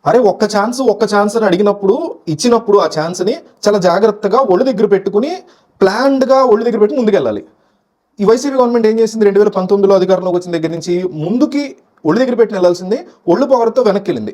అరే ఒక్క ఛాన్స్ అని అడిగినప్పుడు ఇచ్చినప్పుడు ఆ ఛాన్స్ని చాలా జాగ్రత్తగా ఒళ్ళు దగ్గర పెట్టుకుని ప్లాన్డ్గా ఒళ్ళు దగ్గర పెట్టి ముందుకెళ్ళాలి. ఈ వైసీపీ గవర్నమెంట్ ఏం చేసింది, 2019లో అధికారంలోకి వచ్చిన దగ్గర నుంచి ముందుకి ఒళ్ళు దగ్గర పెట్టి వెళ్ళాల్సింది ఒళ్ళు పొగరతో వెనక్కి వెళ్ళింది.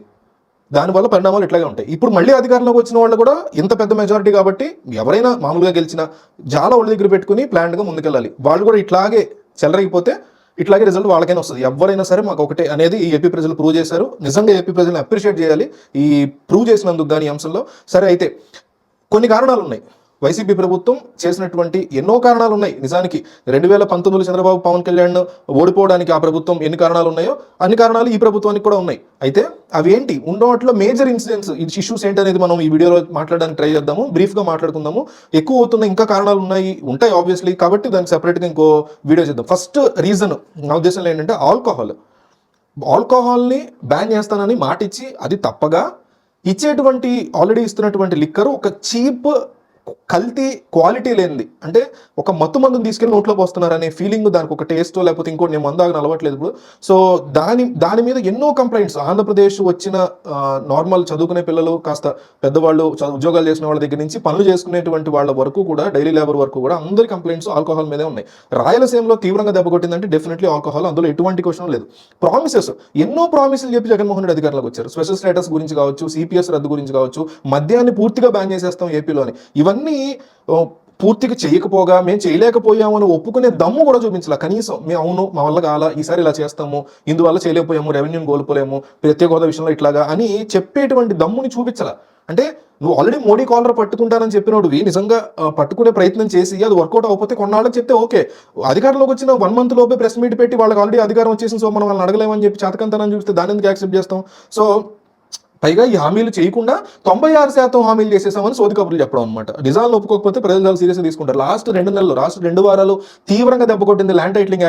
దానివల్ల పరిణామాలు ఇట్లాగే ఉంటాయి. ఇప్పుడు మళ్ళీ అధికారంలోకి వచ్చిన వాళ్ళు కూడా ఇంత పెద్ద మెజారిటీ కాబట్టి ఎవరైనా మామూలుగా గెలిచినా చాలా ఒళ్ళు దగ్గర పెట్టుకుని ప్లాన్డ్గా ముందుకెళ్ళాలి. వాళ్ళు కూడా ఇట్లాగే చెలరైపోతే ఇట్లాగే రిజల్ట్ వాళ్ళకైనా వస్తుంది. ఎవరైనా సరే మాకు ఒకటే అనేది ఈ ఏపీ ప్రజలు ప్రూవ్ చేశారు. నిజంగా ఏపీ ప్రజలను అప్రిషియేట్ చేయాలి ఈ ప్రూవ్ చేసినందుకు దాని అంశంలో. సరే, అయితే కొన్ని కారణాలు ఉన్నాయి. వైసీపీ ప్రభుత్వం చేసినటువంటి ఎన్నో కారణాలు ఉన్నాయి. నిజానికి 2019లో చంద్రబాబు పవన్ కళ్యాణ్ ఓడిపోవడానికి ఆ ప్రభుత్వం ఎన్ని కారణాలు ఉన్నాయో అన్ని కారణాలు ఈ ప్రభుత్వానికి కూడా ఉన్నాయి. అయితే అవి ఏంటి, వాటిలో మేజర్ ఇన్సిడెంట్స్ ఇష్యూస్ ఏంటనేది మనం ఈ వీడియోలో మాట్లాడడానికి ట్రై చేద్దాము. బ్రీఫ్గా మాట్లాడుకుందాము. ఎక్కువ అవుతున్న ఇంకా కారణాలు ఉంటాయి ఆబ్వియస్లీ, కాబట్టి దానికి సెపరేట్గా ఇంకో వీడియో చేద్దాం. ఫస్ట్ రీజన్ నా ఉద్దేశంలో ఏంటంటే ఆల్కహాల్ని బ్యాన్ చేస్తానని మాట ఇచ్చి అది తప్పగా ఇచ్చేటువంటి ఆల్రెడీ ఇస్తున్నటువంటి లిక్కర్ ఒక చీప్ కల్తీ క్వాలిటీ లేనిది, అంటే ఒక మత్తు మందుని తీసుకెళ్ళి నోట్లోకి వస్తున్నారనే ఫీలింగ్, దానికి ఒక టేస్ట్ లేకపోతే ఇంకోటి నేను మందాగా అలవట్లేదు ఇప్పుడు. సో దాని మీద ఎన్నో కంప్లైంట్స్ ఆంధ్రప్రదేశ్ వచ్చిన నార్మల్ చదువుకునే పిల్లలు, కాస్త పెద్దవాళ్ళు, ఉద్యోగాలు చేసిన వాళ్ళ దగ్గర నుంచి పనులు చేసుకునేటువంటి వాళ్ళ వరకు కూడా, డైలీ లేబర్ వరకు కూడా అందరి కంప్లైంట్స్ ఆల్కహాల్ మీదే ఉన్నాయి. రాయలసీమలో తీవ్రంగా దెబ్బకొట్టిందంటే డెఫినెట్లీ ఆల్కహాల్, అందులో ఎటువంటి క్వశ్చన్ లేదు. ఎన్నో ప్రామిసులు చెప్పి జగన్మోహన్ రెడ్డి అధికారంలోకి వచ్చారు. స్పెషల్ స్టేటస్ గురించి కావచ్చు, సిపిఎస్ రద్దు గురించి కావచ్చు, మద్యాన్ని పూర్తిగా బ్యాన్ చేసేస్తాం ఏపీలోని, ఇవన్నీ పూర్తిగా చేయకపోగా మేము చేయలేకపోయామని ఒప్పుకునే దమ్ము కూడా చూపించాల. కనీసం మేము అవును మా వల్ల కాలా, ఈసారి ఇలా చేస్తాము, ఇందువల్ల చేయలేకపోయాము, రెవెన్యూని కోల్పోలేము, ప్రత్యేక హోదా విషయంలో ఇట్లాగా అని చెప్పేటువంటి దమ్ముని చూపించాల. అంటే నువ్వు ఆల్రెడీ మోడీ కాలర్ పట్టుకుంటానని చెప్పినోడివి నిజంగా పట్టుకునే ప్రయత్నం చేసి అది వర్కౌట్ అవ్వకపోతే కొన్నాళ్ళకి చెప్తే ఓకే. అధికారంలోకి వచ్చిన 1 month లోపే ప్రెస్ మీట్ పెట్టి వాళ్ళకి ఆల్రెడీ అధికారం వచ్చేసింది, సో మనం వాళ్ళని అడగలేమని చెప్పి చేతకంతనని చూస్తే దాన్ని ఎందుకు యాక్సెప్ట్ చేస్తాం? సో పైగా ఈ హామీలు చేయకుండా 96% హామీలు చేసేసామని సోది కబుర్లు చెప్పడం అనమాట. నిజాలను ఒప్పుకోకపోతే ప్రజలు చాలా సీరియస్గా తీసుకుంటారు. లాస్ట్ 2 వారాలు తీవ్రంగా దెబ్బ కొట్టింది ల్యాండ్ టైటిలింగ్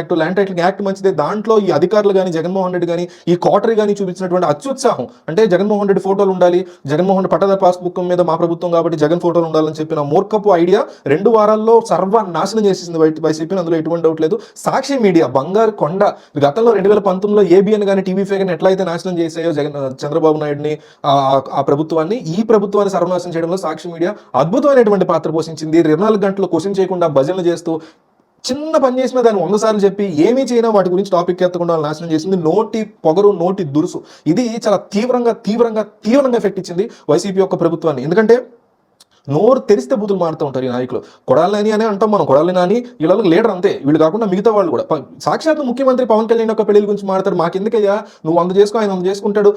యాక్ట్ మంచిదే. దాంట్లో ఈ అధికారులు కానీ, జగన్మోహన్ రెడ్డి కానీ, ఈ కోటరీ కానీ చూపించినటువంటి అత్యుత్సాహం, అంటే జగన్మోహన్ రెడ్డి ఫోటోలు ఉండాలి, జగన్మోహన్ పట్టదారు పాస్బుక్ మీద మా ప్రభుత్వం కాబట్టి జగన్ ఫోటోలు ఉండాలని చెప్పిన మూర్ఖపు ఐడియా 2 వారాల్లో సర్వనాశనం చేసేసింది వైసీపీ. అందులో ఎటువంటి డౌట్ లేదు. సాక్షి మీడియా బంగారు కొండ, గతంలో 2019లో ఏబిఎన్ కానీ, టీవీ5 కానీ ఎట్లయితే నాశనం చేసాయో చంద్రబాబు నాయుడిని, ఆ ప్రభుత్వాన్ని, ఈ ప్రభుత్వాన్ని సర్వనాశనం చేయడంలో సాక్షి మీడియా అద్భుతమైనటువంటి పాత్ర పోషించింది. 24 గంటలు క్వశ్చన్ చేయకుండా భజనలు చేస్తూ, చిన్న పని చేసినా దాన్ని 100 సార్లు చెప్పి ఏమీ చేయనా వాటి గురించి టాపిక్ ఎత్తకుండా నాశనం చేసింది. నోటి పొగరు, నోటి దురుసు, ఇది చాలా తీవ్రంగా ఎఫెక్ట్ ఇచ్చింది వైసీపీ యొక్క ప్రభుత్వాన్ని. ఎందుకంటే నోరు తెరిస్తే బూతులు మారుతూ ఉంటారు ఈ నాయకులు. కొడాలని అని అంటాం మనం, కొడాలి నాని వీళ్ళకి లీడర్ అంతే. వీళ్ళు కాకుండా మిగతా వాళ్ళు కూడా సాక్షాత్ ముఖ్యమంత్రి పవన్ కళ్యాణ్ యొక్క పెళ్లి గురించి మాట్లాడతారు. మాకెందుకయ్యా, నువ్వు 100 చేసుకో, ఆయన 100 చేసుకుంటాడు.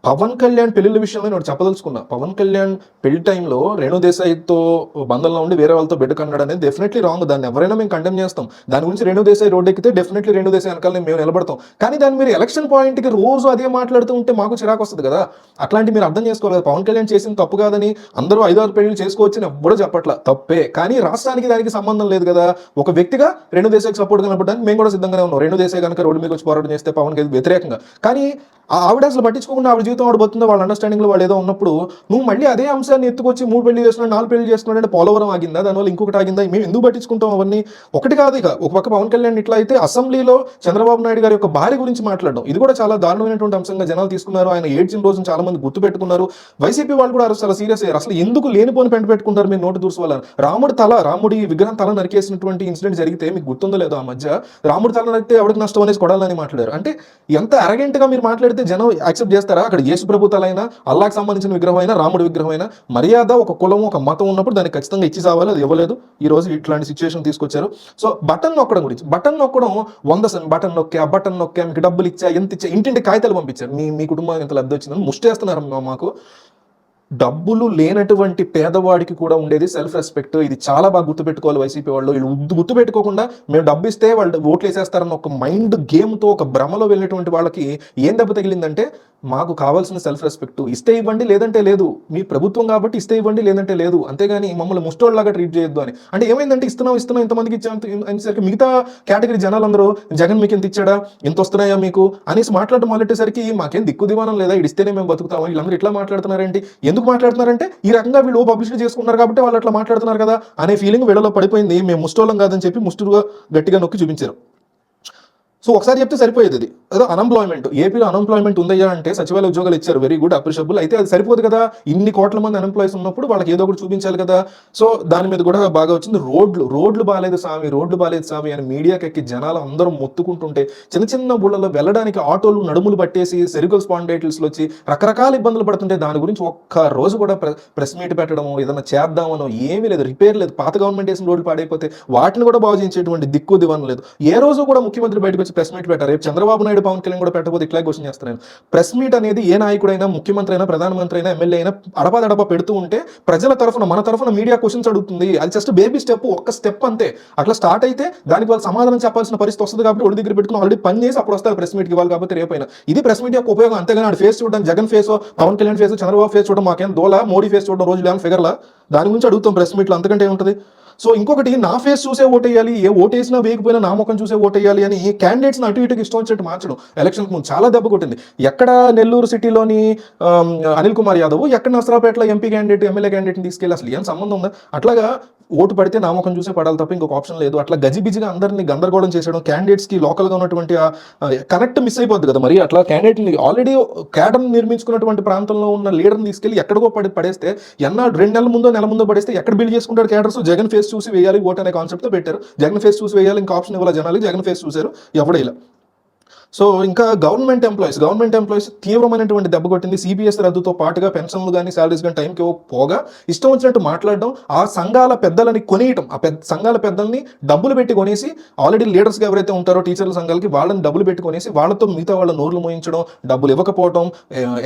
పవన్ కళ్యాణ్ పెళ్లిళ్ళ విషయంలో నేను చెప్పదలుచుకున్నా. పవన్ కళ్యాణ్ పెళ్లి టైంలో రేణు దేశాయ్తో బంధంలో ఉండి వేరే వాళ్ళతో బిడ్డ కన్నాడు అనేది డెఫినెట్లీ రాంగ్. దాన్ని ఎవరైనా మేము కండెమ్ చేస్తాం. దాని గురించి రేణు దేశాయ్ రోడ్ ఎక్కితే డెఫినెట్లీ రేణు దేశాయ్ వెనకాల మేము నిలబడతాం. కానీ దాన్ని మీరు ఎలక్షన్ పాయింట్కి రోజు అదే మాట్లాడుతూ ఉంటే మాకు చిరాకు వస్తుంది కదా. అట్లాంటి మీరు అర్థం చేసుకోవాలి. పవన్ కళ్యాణ్ చేసింది తప్పు కాదని అందరూ 5-6 పెళ్లి చేసుకోవచ్చని ఎవ్వడూ చెప్పట్లా, తప్పే. కానీ రాష్ట్రానికి దానికి సంబంధం లేదు కదా. ఒక వ్యక్తిగా రేణు దేశాయ్కి సపోర్ట్గా నిలబడడానికి మేము కూడా సిద్ధంగానే ఉన్నాం. రేణు దేశాయ్ కనుక రోడ్డు మీద వచ్చి పోరాటం చేస్తే పవన్కి వ్యతిరేకంగా, కానీ ఆవిడ అసలు పట్టించుకోకుండా ఆవిడ జీవితం ఆడిపోతుందో వాళ్ళ అండర్స్టాండింగ్లో వాళ్ళు ఏదో ఉన్నప్పుడు నువ్వు మళ్ళీ అదే అంశాన్ని ఎత్తుకొచ్చి 3 పెళ్లి చేస్తున్నాడు, 4 పెళ్లి చేస్తున్నాడు అంటే పోలవరం ఆగిందా, దానివల్ల ఇంకొకటి ఆగిందా, మేము ఎందుకు పట్టించుకుంటాం అవన్నీ? ఒకటి కాదు. ఇక ఒక పక్క పవన్ కళ్యాణ్ ఇట్లా అయితే అసెంబ్లీలో చంద్రబాబు నాయుడు గారి యొక్క భార్య గురించి మాట్లాడడం, ఇది కూడా చాలా దారుణమైనటువంటి అంశంగా జనాలు తీసుకున్నారు. ఆయన ఏడ్చిన రోజున చాలా మంది గుర్తు పెట్టుకున్నారు. వైసీపీ వాళ్ళు కూడా చాలా సీరియస్ అయ్యారు. అసలు ఎందుకు లేనిపోని పెంట పెట్టుకుంటారు మీరు నోటి దూర్సు వల్ల? రాముడి విగ్రహం తల నరికేసినటువంటి ఇన్సిడెంట్ జరిగితే మీకు గుర్తుందో లేదో, ఆ మధ్య రాముడి తల నరికితే ఎవరికి నష్టం అనేసి కొడాలని మాట్లాడారు. అంటే ఎంత అరగెంట్ గా మీరు మాట్లాడితే జనం యాక్సెప్ట్ చేస్తారా? అక్కడ యేసు ప్రభు తలైనా, అల్లాకి సంబంధించిన విగ్రహం అయినా, రాముడి విగ్రహం అయినా, మర్యాద ఒక కులం, ఒక మతం ఉన్నప్పుడు దానికి ఖచ్చితంగా ఇచ్చి సావాలి. అది ఇవ్వలేదు. ఈ రోజు ఇట్లాంటి సిచ్యువేషన్ తీసుకొచ్చారు. సో బటన్ నొక్కడం గురించి, బటన్ నొక్కడం 100 బటన్ నొక్కా మీకు డబ్బులు ఇచ్చా, ఎంత ఇచ్చా, ఇంటింటి కాగితాలు పంపించారు. మీ కుటుంబానికి ఎంత లబ్ధి వచ్చిందని ముష్టేస్తున్నారు మాకు. డబ్బులు లేనటువంటి పేదవాడికి కూడా ఉండేది సెల్ఫ్ రెస్పెక్ట్. ఇది చాలా బాగా గుర్తుపెట్టుకోవాలి వైసీపీ వాళ్ళు. వీళ్ళు గుర్తుపెట్టుకోకుండా మేము డబ్బు ఇస్తే వాళ్ళు ఓట్లు వేసేస్తారన్న ఒక మైండ్ గేమ్తో, ఒక భ్రమలో వెళ్ళినటువంటి వాళ్ళకి ఏం దెబ్బ తగిలిందంటే, మాకు కావాల్సిన సెల్ఫ్ రెస్పెక్ట్ ఇస్తే ఇవ్వండి, లేదంటే లేదు. మీ ప్రభుత్వం కాబట్టి ఇస్తే ఇవ్వండి, లేదంటే లేదు. అంతేగాని మమ్మల్ని ముష్టోళ్ళలాగా ట్రీట్ చేయొద్దు అని. అంటే ఏమైందంటే ఇస్తున్నాం ఇంతమందికి ఇచ్చేసరికి మిగతా కేటగిరీ జనాలందరూ జగన్ మీకు ఎంత ఇచ్చాడా, ఎంత వస్తున్నాయా మీకు అనేసి మాట్లాడటం మొదలెట్టేసరికి మాకేం దిక్కు దివానం లేదా, ఇడిస్తేనే మేము బతుకుతాము, వీళ్ళందరూ ఇట్లా మాట్లాడుతున్నారేంటి, ఎందుకు మాట్లాడుతున్నారంటే ఈ రకంగా వీళ్ళు పబ్లిసిటీ చేసుకున్నారు కాబట్టి వాళ్ళు అట్లా మాట్లాడుతున్నారు కదా అనే ఫీలింగ్ వీళ్ళలో పడిపోయింది. మేము ముష్టోళ్ళం కాదని చెప్పి ముష్టిగా గట్టిగా నొక్కి చూపించారు. సో ఒకసారి చెప్తే సరిపోయేది. ఏదో అన్ఎంప్లాయ్మెంట్, ఏపీలో అన్ఎంప్లాయ్మెంట్ ఉందయ్యా అంటే సచివాలయ ఉద్యోగాలు ఇచ్చారు, వెరీ గుడ్, అప్రిషియబుల్. అయితే అది సరిపోదు కదా, ఇన్ని కోట్ల మంది అన్ఎంప్లాయీస్ ఉన్నప్పుడు వాళ్ళకి ఏదో ఒకటి చూపించాలి కదా. సో దాని మీద కూడా బాగా వచ్చింది. రోడ్లు బాగాలేదు స్వామి, రోడ్లు బాగాలేదు స్వామి అని మీడియాకి ఎక్కి జనాలు అందరూ మొత్తుకుంటుంటే, చిన్న చిన్న ఊళ్ళలో వెళ్ళడానికి ఆటోలు నడుములు పట్టేసి సెరికల్ స్పాండైటిల్స్లో వచ్చి రకరకాల ఇబ్బందులు పడుతుంటే దాని గురించి ఒక్క రోజు కూడా ప్రెస్ మీట్ పెట్టడము, ఏదైనా చేద్దామనో ఏమీ లేదు. రిపేర్ లేదు, పాత గవర్నమెంట్ వేసిన రోడ్లు పాడైపోతే వాటిని కూడా బాగు చేయించేటువంటి దిక్కు దివాన్ లేదు. ఏ రోజు కూడా ముఖ్యమంత్రి బయటకు వచ్చి ప్రెస్ మీట్ పెట్టారు. రేపు చంద్రబాబు నాయుడు పవన్ కళ్యాణ్ కూడా పెట్టబోతే ఇట్లా క్వశ్చన్ చేస్తాను. ప్రెస్ మీట్ అనేది ఏ నాయకుడైనా, ముఖ్యమంత్రి అయినా, ప్రధానమంత్రి అయినా, ఎమ్మెల్యే అయినా అడపా పెడుతూ ఉంటే ప్రజల తరఫున, మన తరఫున మీడియా క్వశ్చన్స్ అడుగుతుంది. అది జస్ట్ బేబీ స్టెప్, ఒక్క స్టెప్ అంతే. అట్లా స్టార్ట్ అయితే దానికి వాళ్ళు సమాధానం చెప్పాల్సిన పరిస్థితి వస్తుంది. కాబట్టి ఒడి దగ్గర పెట్టుకుని ఆల్రెడీ పని చేసి అప్పుడు వస్తారు ప్రెస్ మీట్కి ఇవ్వాలి. కాబట్టి రేపైనా ఇది ప్రెస్ మీట్ యొక్క ఉపయోగం. అంతేగాని ఆడు ఫేస్ చూడడం, Jagan face, Pawan Kalyan face, Chandrababu face చూడడం మాకేం దోలా, మోడీ ఫేస్ చూడడం రోజు లేని ఫిగర్లా, దాని గురించి అడుగుతాం ప్రెస్ మీట్లో, అంతకంటే ఏముంటుంది. సో ఇంకొకటి, నా ఫేస్ చూసే ఓటేయాలి, ఏ ఓటేసినా వేయకపోయినా నా ముఖం చూసే ఓటేయాలి అని క్యాండిడేట్స్ అటు ఇటుకి ఇష్టం వచ్చినట్టు మార్చడం ఎలక్షన్ ముందు చాలా దెబ్బ కొట్టింది. ఎక్కడ నెల్లూరు సిటీలోని అనిల్ కుమార్ యాదవ్, ఎక్కడ నసరాపేటలో ఎంపీ క్యాండిడేట్, ఎమ్మెల్యే క్యాండిడేట్ని తీసుకెళ్ళి అసలు ఏం సంబంధం ఉందా? అట్లాగా ఓటు పడితే నామకం చూసే పడాలి తప్ప ఇంకొక ఆప్షన్ లేదు. అట్లా గజిబిజిగా అందరినీ గందరగోళం చేసేయడం, క్యాండిడేట్స్కి లోకల్గా ఉన్నటువంటి కనెక్ట్ మిస్ అయిపోద్ది కదా. మరి అట్లా క్యాండిడేట్ని ఆల్రెడీ క్యాడర్ని నిర్మించుకున్నటువంటి ప్రాంతంలో ఉన్న లీడర్ని తీసుకెళ్ళి ఎక్కడికో పడేస్తే, 2 నెలల ముందో నెల ముందో పడేస్తే ఎక్కడ బిల్డ్ చేసుకుంటారు క్యాడర్స్? జగన్ ఫేస్ చూసి వేయాలి ఓట్ అనే కాన్సెప్ట్తో పెట్టారు. జగన్ ఫేస్ చూసి వేయాలి, ఇంకా ఆప్షన్ ఇవ్వాలి జనాలకి. జగన్ ఫేస్ చూశారు, ఎవడ ఇలా. సో ఇంకా గవర్నమెంట్ ఎంప్లాయీస్ తీవ్రమైనటువంటి దెబ్బ కొట్టింది. సిబిఎస్ రద్దుతో పాటుగా పెన్షన్లు కానీ, శాలరీస్ కానీ టైంకి పోగా ఇష్టం వచ్చినట్టు మాట్లాడడం, ఆ సంఘాల పెద్దలని కొనియటం, ఆ సంఘాల పెద్దల్ని డబ్బులు పెట్టి కొనేసి, ఆల్రెడీ లీడర్స్గా ఎవరైతే ఉంటారో టీచర్ల సంఘాలకి వాళ్ళని డబ్బులు పెట్టి కొనేసి వాళ్ళతో మిగతా వాళ్ళ నోర్లు మోయించడం, డబ్బులు ఇవ్వకపోవడం,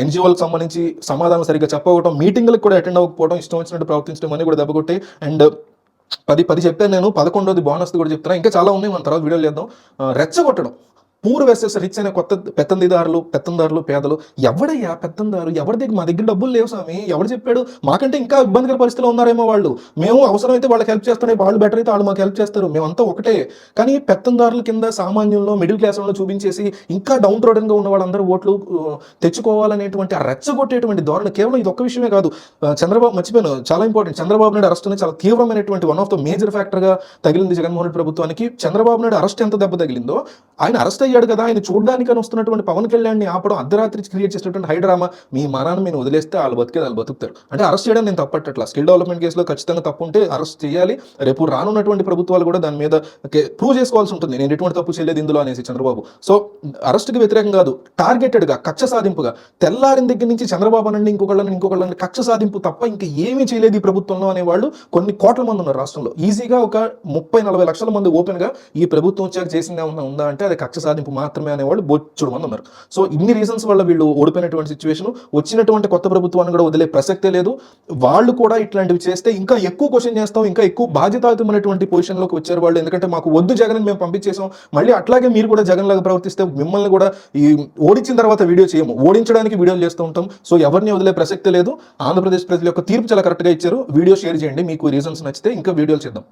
ఎన్జిఓలకు సంబంధించి సమాధానం సరిగ్గా చెప్పకపోవడం, మీటింగ్లకు కూడా అటెండ్ అవ్వకపోవడం, ఇష్టం వచ్చినట్టు ప్రవర్తించడం అని కూడా దెబ్బ కొట్టాయి. అండ్ 10 చెప్పాను నేను, 11ది బోనస్ కూడా చెప్తున్నా. ఇంకా చాలా ఉన్నాయి, మన తర్వాత వీడియోలు చేద్దాం. రెచ్చగొట్టడం, పూర్ వెసెస్ రిచ్ అనే కొత్త పెత్తందారులు పేదలు. ఎవడయ్యా పెత్తందారు? ఎవరి దగ్గర? మా దగ్గర డబ్బులు లేవు స్వామి, ఎవరు చెప్పాడు? మాకంటే ఇంకా ఇబ్బందికర పరిస్థితిలో ఉన్నారేమో వాళ్ళు. మేము అవసరమైతే వాళ్ళకి హెల్ప్ చేస్తానే, వాళ్ళు బెటర్ అయితే వాళ్ళు మాకు హెల్ప్ చేస్తారు, మేమంతా ఒకటే. కానీ పెత్తందారుల కింద సామాన్యంలో, మిడిల్ క్లాస్లో చూపించేసి ఇంకా డౌన్ రోడన్గా ఉన్న వాళ్ళందరూ ఓట్లు తెచ్చుకోవాలనేటువంటి ఆ రెచ్చగొట్టేటువంటి ధోరణి. కేవలం ఇది ఒక్క విషయమే కాదు. చంద్రబాబు, మర్చిపోయాను, చాలా ఇంపార్టెంట్, చంద్రబాబు నాయుడు అరెస్ట్ అనేది చాలా తీవ్రమైనటువంటి వన్ ఆఫ్ ద మేజర్ ఫ్యాక్టర్గా తగిలింది జగన్మోహన్ రెడ్డి ప్రభుత్వానికి. చంద్రబాబు నాయుడు అరెస్ట్ ఎంత దెబ్బ తగిలిందో, ఆయన అరెస్ట్ అయ్యాడు కదా, ఆయన చూడడానికి వస్తున్నటువంటి పవన్ కళ్యాణ్ని ఆపడం, అర్ధరాత్రి క్రియేట్ చేసినటువంటి హైడ్రామా. మీ మనాన్ని మీరు వదిలేస్తే వాళ్ళు బతుకుతారు. అంటే అరెస్ట్ చేయడం నేను తప్పట్టట్లా. స్కిల్ డెవలప్మెంట్ కేసులో ఖచ్చితంగా తప్పు ఉంటే అరెస్ట్ చేయాలి. రేపు రానున్నటువంటి ప్రభుత్వాలు కూడా దాని మీద ప్రూవ్ చేసుకోవాల్సి ఉంటుంది, నేను ఎటువంటి తప్పు చేయలేదు ఇందులో అనేసి చంద్రబాబు. సో అరెస్ట్కి వ్యతిరేకం కాదు, టార్గెటెడ్గా, కక్ష సాధింపుగా, తెల్లారిన దగ్గర నుంచి చంద్రబాబు అనండి, ఇంకొకళ్ళని కక్ష సాధింపు తప్ప ఇంకా ఏమీ చేయలేదు ఈ ప్రభుత్వంలో అనేవాళ్ళు కొన్ని కోట్ల మంది ఉన్నారు రాష్ట్రంలో. ఈజీగా ఒక 30-40 లక్షల మంది ఓపెన్గా ఈ ప్రభుత్వం వచ్చాక చేసింది ఏమన్నా ఉందా అంటే అది కక్ష సాధింపు మాత్రమే అనేవాళ్ళు బొచ్చుడు మంది ఉన్నారు. సో ఇన్ని రీజన్స్ వల్ల వీళ్ళు ఓడిపోయినటువంటి సిచ్యువేషన్. వచ్చినటువంటి కొత్త ప్రభుత్వాన్ని కూడా వదిలే ప్రసక్తే లేదు. వాళ్ళు కూడా ఇట్లాంటివి చేస్తే ఇంకా ఎక్కువ క్వశ్చన్ చేస్తాం, ఇంకా ఎక్కువ బాధ్యతాయుతమైనటువంటి పొజిషన్లోకి వచ్చారు వాళ్ళు. ఎందుకంటే మాకు వద్దు జగన్, మేము పంపించేసాం, మళ్ళీ అట్లాగే మీరు కూడా జగన్ లాగా ప్రవర్తిస్తే మిమ్మల్ని కూడా ఈ ఓడించిన తర్వాత వీడియో చేయము, ఓడించడానికి వీడియోలు చేస్తూ ఉంటాం. సో ఎవరిని వదిలే ప్రసక్తే లేదు. ఆంధ్రప్రదేశ్ ప్రజల యొక్క తీర్పు చాలా కరెక్ట్గా ఇచ్చారు. వీడియో షేర్ చేయండి, మీకు రీజన్స్ నచ్చితే ఇంకా వీడియోలు చేద్దాం.